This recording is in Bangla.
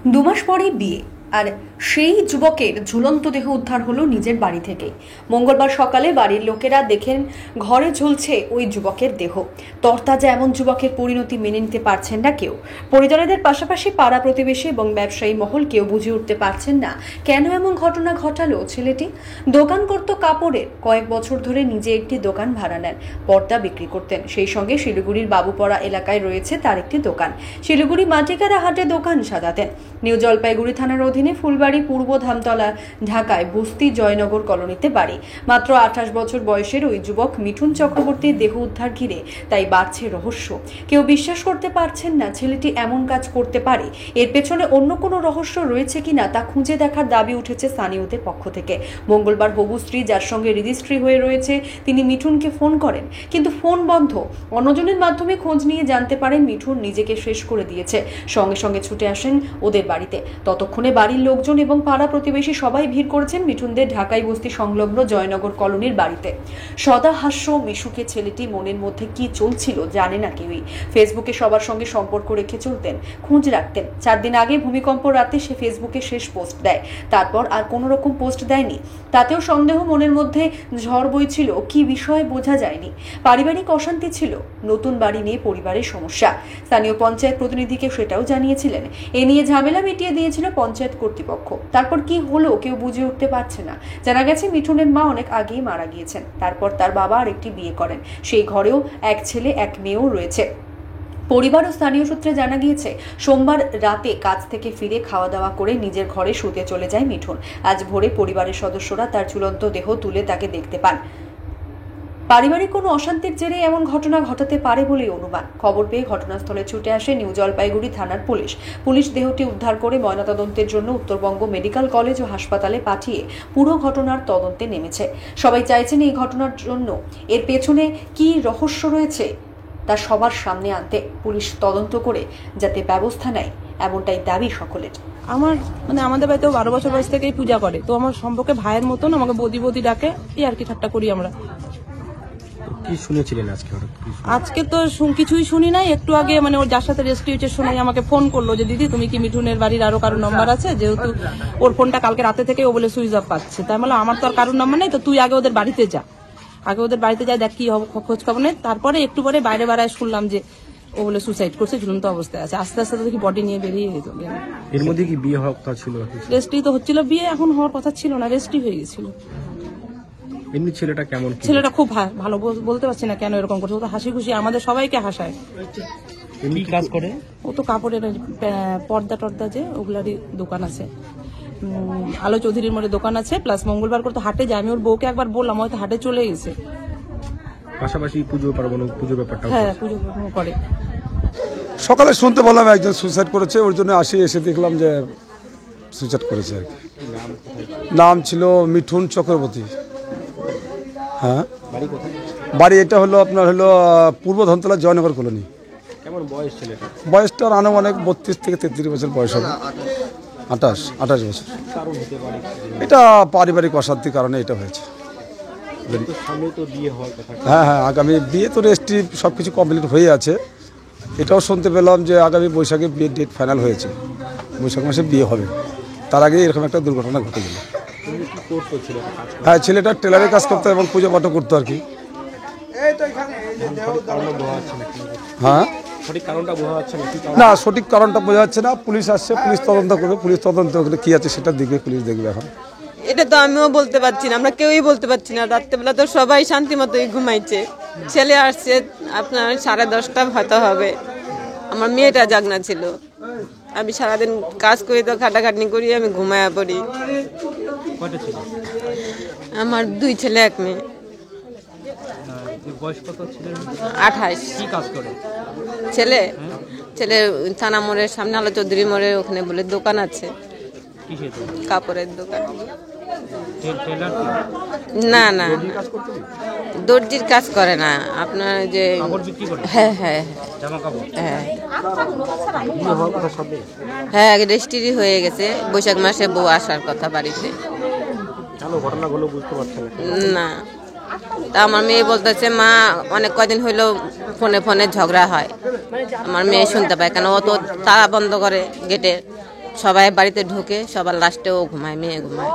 দু মাস পরেই বিয়ে, আর সেই যুবকের ঝুলন্ত দেহ উদ্ধার হলো নিজের বাড়ি থেকে। মঙ্গলবার সকালে বাড়ির লোকেরা দেখেন ঘরে ঝুলছে ওই যুবকের দেহ। তরতাজা এমন যুবকের পরিণতি মেনে নিতে পারছেন না কেউ। পরিজনদের পাশাপাশি পাড়া প্রতিবেশী এবং ব্যবসায়ী মহল কেউ বুঝে উঠতে পারছেন না কেন এমন ঘটনা ঘটালো ছেলেটি। দোকান করত কাপড়ের, কয়েক বছর ধরে নিজে একটি দোকান ভাড়া নেন, পর্দা বিক্রি করতেন। সেই সঙ্গে শিলিগুড়ির বাবুপাড়া এলাকায় রয়েছে তার একটি দোকান। শিলিগুড়ি মাটিকারা হাটে দোকান সাজাতেন। নিউ জলপাইগুড়ি থানার অধীনে ফুলবাড়ি পূর্ব ধামতলা, ঢাকায় বস্তি জয়নগর কলোনিতে বাড়ি। মাত্র 28 বছর বয়সের ওই যুবক মিঠুন চক্রবর্তীর দেহ উদ্ধার ঘিরে তাই বাড়ছে রহস্য। কেউ বিশ্বাস করতে পারছেন না ছেলেটি এমন কাজ করতে পারে। এর পেছনে অন্য কোনো রহস্য রয়েছে কিনা তা খুঁজে দেখার দাবি উঠেছে স্থানীয়দের পক্ষ থেকে। মঙ্গলবার হবু স্ত্রী, যার সঙ্গে রেজিস্ট্রি হয়ে রয়েছে, তিনি মিঠুনকে ফোন করেন, কিন্তু ফোন বন্ধ। অন্যজনের মাধ্যমে খোঁজ নিয়ে জানতে পারেন মিঠুন নিজেকে শেষ করে দিয়েছে। সঙ্গে সঙ্গে ছুটে আসেন ওদের বাড়িতে। ততক্ষণে বাড়ির লোকজন এবং পাড়া প্রতিবেশী সবাই ভিড় করেছেন মিঠুনদের ঢাকাই বস্তি সংলগ্ন জয়নগর কলোনির বাড়িতে। সদা হাস্য মিশুকে ছেলেটি মনের মধ্যে কি চলছিল জানে না কেউই। ফেসবুকে সবার সঙ্গে সম্পর্ক রেখে চলতেন, খোঁজ রাখতেন। 4 দিন আগে ভূমিকম্প রাতে সে ফেসবুকে শেষ পোস্ট দেয়, তারপর আর কোনো রকম পোস্ট দেয়নি। তাতেও সন্দেহ মনের মধ্যে ঝড় বইছিল, কি বিষয়ে বোঝা যায়নি। পারিবারিক অশান্তি ছিল, নতুন বাড়ি নিয়ে পরিবারের সমস্যা। স্থানীয় পঞ্চায়েত প্রতিনিধিকে সেটাও জানিয়েছিলেন। এ নিয়ে ঝামেলা মিটিয়ে দিয়েছিল পঞ্চায়েত কর্তৃপক্ষ। তারপর কি হলো কেউ বুঝে উঠতে পারছে না। জানা গেছে মিঠুনের মা অনেক আগেই মারা গিয়েছেন। তারপর তার বাবা আরেকটি বিয়ে করেন। সেই ঘরেও এক ছেলে এক মেয়েও রয়েছে। পরিবার ও স্থানীয় সূত্রে জানা গিয়েছে, সোমবার রাতে কাজ থেকে ফিরে খাওয়া দাওয়া করে নিজের ঘরে শুতে চলে যায় মিঠুন। আজ ভোরে পরিবারের সদস্যরা তার ঝুলন্ত দেহ তুলে তাকে দেখতে পান। পারিবারিক কোনো অশান্তির জেরে এমন ঘটনা ঘটাতে পারে বলেই অনুমান। খবর পেয়ে ঘটনাস্থলে ছুটে আসে নিউ জলপাইগুড়ি থানার পুলিশ দেহটি উদ্ধার করে ময়নাতদন্তের জন্য উত্তরবঙ্গ মেডিকেল কলেজ ও হাসপাতালে পাঠিয়ে পুরো ঘটনার তদন্তে নেমেছে। সবাই চাইছেন এই ঘটনার জন্য এর পেছনে কি রহস্য রয়েছে তা সবার সামনে আনতে। পুলিশ তদন্ত করে যাতে ব্যবস্থা নেয়, এমনটাই দাবি সকলের। আমাদের বাড়িতেও 12 বছর বয়স থেকেই পূজা করে, তো আমার সম্পর্কে ভাইয়ের মতন আমাকে বদি ডাকে, এই আর কি ঠাট্টা করি আমরা। কি শুনেছিলেন আজকে তো কিছুই শুনি নাই। একটু আগে ওর যার সাথে রেস্ট হয়েছে শোনাই আমাকে ফোন করলো যে দিদি তুমি কি মিঠুনের বাড়ির আরো কারোর নাম্বার আছে, যেহেতু ওর ফোনটা কালকে রাতে থেকে ও বলে সুইচ অফ পাচ্ছে। তাই বললাম আমার তো আর কারোর নাম্বার নেই, তো তুই আগে ওদের বাড়িতে যা, দেখ কি খোঁজ খবর নেই। তারপরে একটু পরে বাইরে শুনলাম যে ও বলে সুসাইড করছে, ঝুলন্ত অবস্থায় আছে। আস্তে আস্তে দেখি বডি নিয়ে বেরিয়ে যেত। এর মধ্যে কি বিয়ে হওয়ার কথা ছিল? রেস্টই তো হচ্ছিল, বিয়ে এখন হওয়ার কথা ছিল না, রেস্টই হয়ে গেছিল। এমনি ছেলেটা কেমন? ছেলেটা খুব ভালো, বলতে পারছি না কেন এরকম করছে। ও তো হাসি খুশি আমাদের সবাইকে হাসায়। এমনি কাজ করে? ও তো কাপড়ের পর্দা টর্দা যে ওগুলারই দোকান আছে। আলো চৌধুরীর মোড়ে দোকান আছে, প্লাস মঙ্গলবার করে তো হাটে যায়। আমি ওর বউকে একবার বললাম, হয়তো হাটে চলে গেছে। পাশাপাশি পুজো ব্যাপারটা হ্যাঁ, পুজো করে। সকালে শুনতে বললাম একজন সুইসাইড করেছে, ওর জন্য এসে দেখলাম যে সুইসাইড করেছে আর কি। নাম ছিল মিঠুন চক্রবর্তী। হ্যাঁ, বাড়ি এটা হলো আপনার পূর্ব ধামতলা জয়নগর কলোনি। কেমন বয়স ছেলেটা? বয়সটার আনুমানিক 32 থেকে 33 বছর বয়স হবে। 28 বছর। এটা পারিবারিক অশান্তির কারণে এটা হয়েছে। হ্যাঁ, আগামী বিয়ে তো রেস্ট্রি সবকিছু কমপ্লিট হয়ে আছে। এটাও শুনতে পেলাম যে আগামী বৈশাখে বিয়ের ডেট ফাইনাল হয়েছে, বৈশাখ মাসে বিয়ে হবে। তার আগে এরকম একটা দুর্ঘটনা ঘটে গেল। হ্যাঁ, ছেলেটা টেলারের কাজ করতো এবং পুজো পাঠও করতো আর কি। হ্যাঁ, না সঠিক কারণটা বোঝা যাচ্ছে না। পুলিশ আসছে, পুলিশ তদন্ত করবে। পুলিশ তদন্ত করে কি আছে সেটা দেখবে, পুলিশ দেখবে। এখন এটা তো আমিও বলতে পারছি না, আমরা কেউই বলতে পারছি না। রাত্রেবেলা তো সবাই শান্তি মতোই ঘুমাইছে। ছেলে আসছে আপনার 10:30 হয়তো হবে। আমার মেয়েটা জাগনা ছিল। আমি সারাদিন কাজ করি, তো খাটাখাটনি করি, আমি ঘুমায়া পড়ি। আমার 2 ছেলে 1 মেয়ে। 28। ছেলে থানা মোড়ের সামনে আলো চৌধুরী মোড়ের ওখানে বলে দোকান আছে, কাপড়ের দোকান। না, দর্জির কাজ করে না, আপনার যে হ্যাঁ রেজিস্ট্রি হয়ে গেছে। বৈশাখ মাসে বউ আসার কথা বাড়িতে। না, তা আমার মেয়ে বলতেছে মা অনেক কদিন হইলো ফোনে ঝগড়া হয়। আমার মেয়ে শুনতে পায়, কেন ও তো তালা বন্ধ করে গেটের, সবাই বাড়িতে ঢোকে, সবার লাস্টেও ঘুমায়, মেয়ে ঘুমায়।